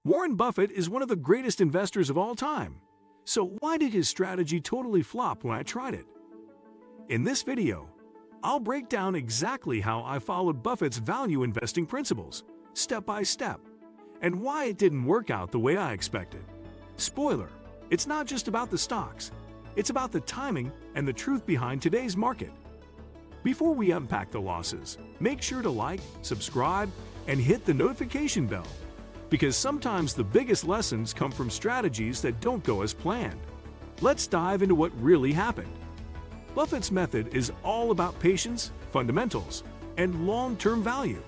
Warren Buffett is one of the greatest investors of all time. So why did his strategy totally flop when I tried it? In this video, I'll break down exactly how I followed Buffett's value investing principles, step by step, and why it didn't work out the way I expected. Spoiler, it's not just about the stocks, it's about the timing and the truth behind today's market. Before we unpack the losses, make sure to like, subscribe, and hit the notification bell, because sometimes the biggest lessons come from strategies that don't go as planned. Let's dive into what really happened. Buffett's method is all about patience, fundamentals, and long-term value.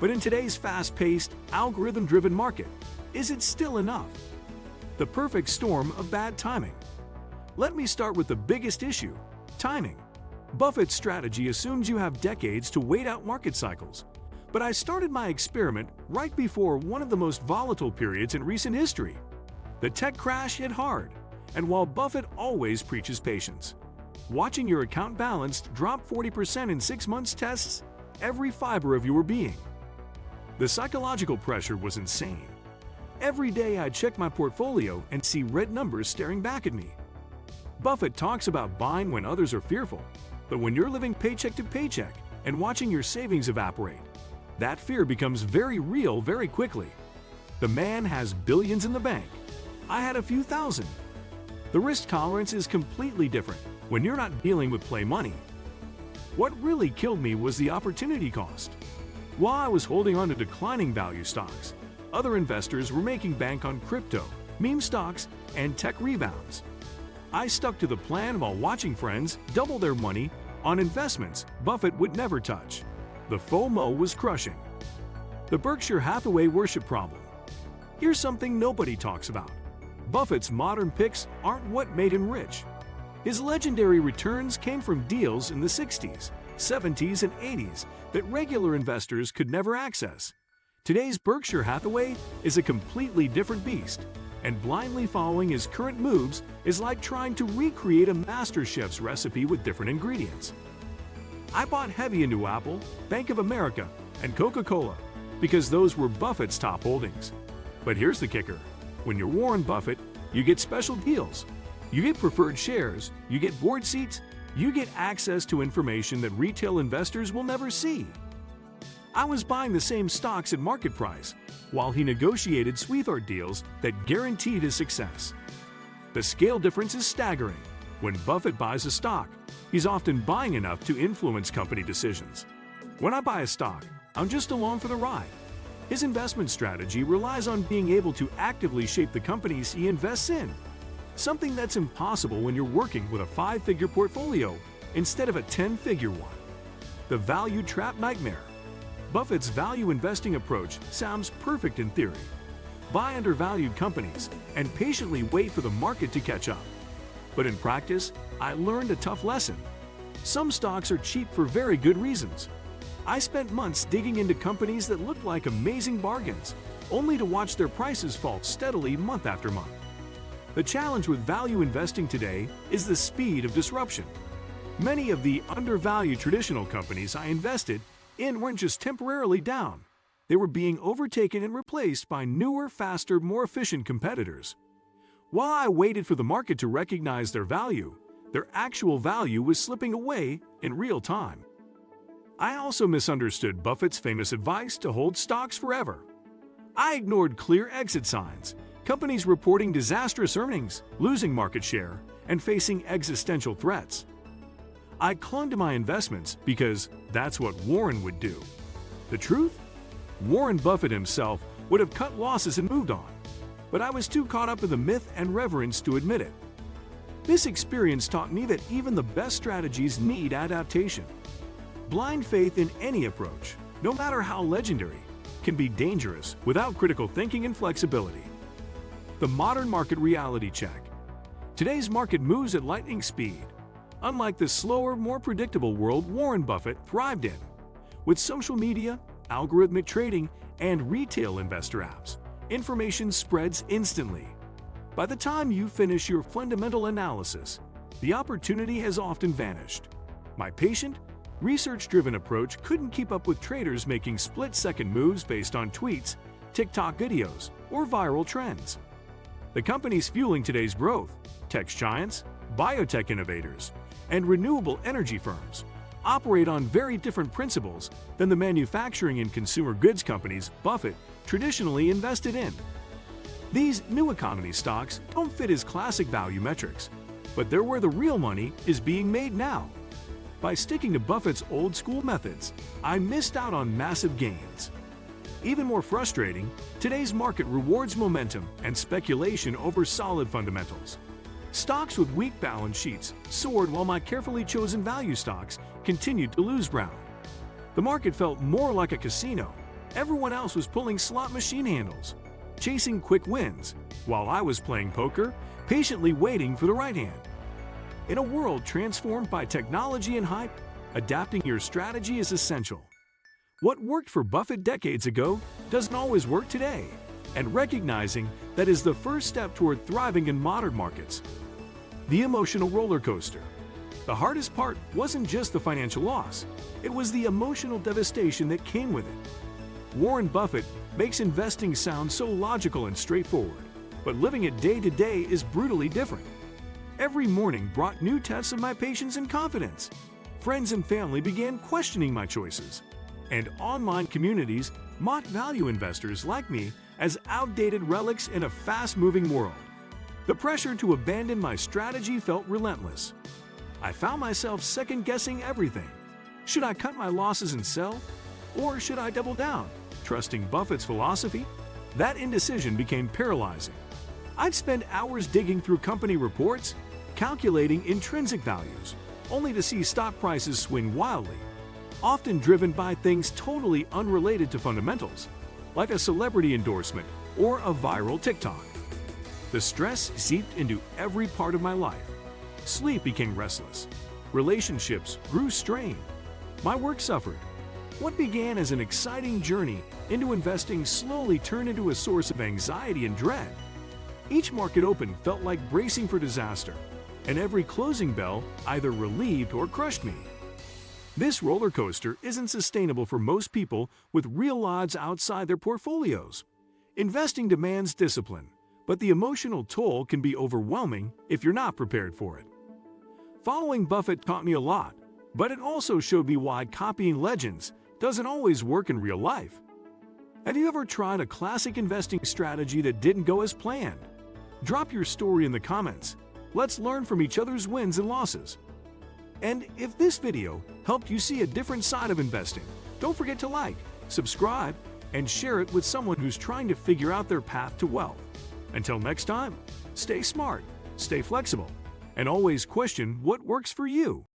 But in today's fast-paced, algorithm-driven market, is it still enough? The perfect storm of bad timing. Let me start with the biggest issue, timing. Buffett's strategy assumes you have decades to wait out market cycles. But I started my experiment right before one of the most volatile periods in recent history. The tech crash hit hard, and while Buffett always preaches patience, watching your account balance drop 40% in 6 months tests every fiber of your being. The psychological pressure was insane. Every day I'd check my portfolio and see red numbers staring back at me. Buffett talks about buying when others are fearful, but when you're living paycheck to paycheck and watching your savings evaporate, that fear becomes very real very quickly. The man has billions in the bank. I had a few thousand. The risk tolerance is completely different when you're not dealing with play money. What really killed me was the opportunity cost. While I was holding on to declining value stocks, other investors were making bank on crypto, meme stocks, and tech rebounds. I stuck to the plan while watching friends double their money on investments Buffett would never touch. The FOMO was crushing. The Berkshire Hathaway worship problem. Here's something nobody talks about. Buffett's modern picks aren't what made him rich. His legendary returns came from deals in the 60s, 70s, and 80s that regular investors could never access. Today's Berkshire Hathaway is a completely different beast, and blindly following his current moves is like trying to recreate a master chef's recipe with different ingredients. I bought heavy into Apple, Bank of America, and Coca-Cola because those were Buffett's top holdings. But here's the kicker. When you're Warren Buffett, you get special deals. You get preferred shares, you get board seats, you get access to information that retail investors will never see. I was buying the same stocks at market price, while he negotiated sweetheart deals that guaranteed his success. The scale difference is staggering. When Buffett buys a stock, he's often buying enough to influence company decisions. When I buy a stock, I'm just along for the ride. His investment strategy relies on being able to actively shape the companies he invests in, something that's impossible when you're working with a 5-figure portfolio instead of a 10-figure one. The value trap nightmare. Buffett's value investing approach sounds perfect in theory. Buy undervalued companies and patiently wait for the market to catch up. But in practice, I learned a tough lesson. Some stocks are cheap for very good reasons. I spent months digging into companies that looked like amazing bargains, only to watch their prices fall steadily month after month. The challenge with value investing today is the speed of disruption. Many of the undervalued traditional companies I invested in weren't just temporarily down. They were being overtaken and replaced by newer, faster, more efficient competitors. While I waited for the market to recognize their value, their actual value was slipping away in real time. I also misunderstood Buffett's famous advice to hold stocks forever. I ignored clear exit signs, companies reporting disastrous earnings, losing market share, and facing existential threats. I clung to my investments because that's what Warren would do. The truth? Warren Buffett himself would have cut losses and moved on. But I was too caught up in the myth and reverence to admit it. This experience taught me that even the best strategies need adaptation. Blind faith in any approach, no matter how legendary, can be dangerous without critical thinking and flexibility. The modern market reality check. Today's market moves at lightning speed, unlike the slower, more predictable world Warren Buffett thrived in. With social media, algorithmic trading, and retail investor apps, information spreads instantly. By the time you finish your fundamental analysis, the opportunity has often vanished. My patient, research-driven approach couldn't keep up with traders making split-second moves based on tweets, TikTok videos, or viral trends. The companies fueling today's growth, tech giants, biotech innovators, and renewable energy firms, operate on very different principles than the manufacturing and consumer goods companies Buffett traditionally invested in. These new economy stocks don't fit his classic value metrics, but they're where the real money is being made now. By sticking to Buffett's old-school methods, I missed out on massive gains. Even more frustrating, today's market rewards momentum and speculation over solid fundamentals. Stocks with weak balance sheets soared while my carefully chosen value stocks continued to lose ground. The market felt more like a casino. Everyone else was pulling slot machine handles, chasing quick wins, while I was playing poker, patiently waiting for the right hand. In a world transformed by technology and hype, adapting your strategy is essential. What worked for Buffett decades ago doesn't always work today, and recognizing that is the first step toward thriving in modern markets. The emotional roller coaster. The hardest part wasn't just the financial loss, it was the emotional devastation that came with it. Warren Buffett makes investing sound so logical and straightforward, but living it day to day is brutally different. Every morning brought new tests of my patience and confidence. Friends and family began questioning my choices, and online communities mocked value investors like me as outdated relics in a fast-moving world. The pressure to abandon my strategy felt relentless. I found myself second-guessing everything. Should I cut my losses and sell? Or should I double down, trusting Buffett's philosophy? That indecision became paralyzing. I'd spend hours digging through company reports, calculating intrinsic values, only to see stock prices swing wildly, often driven by things totally unrelated to fundamentals, like a celebrity endorsement or a viral TikTok. The stress seeped into every part of my life. Sleep became restless. Relationships grew strained. My work suffered. What began as an exciting journey into investing slowly turned into a source of anxiety and dread. Each market open felt like bracing for disaster, and every closing bell either relieved or crushed me. This roller coaster isn't sustainable for most people with real odds outside their portfolios. Investing demands discipline, but the emotional toll can be overwhelming if you're not prepared for it. Following Buffett taught me a lot, but it also showed me why copying legends doesn't always work in real life. Have you ever tried a classic investing strategy that didn't go as planned? Drop your story in the comments. Let's learn from each other's wins and losses. And if this video helped you see a different side of investing, don't forget to like, subscribe, and share it with someone who's trying to figure out their path to wealth. Until next time, stay smart, stay flexible, and always question what works for you.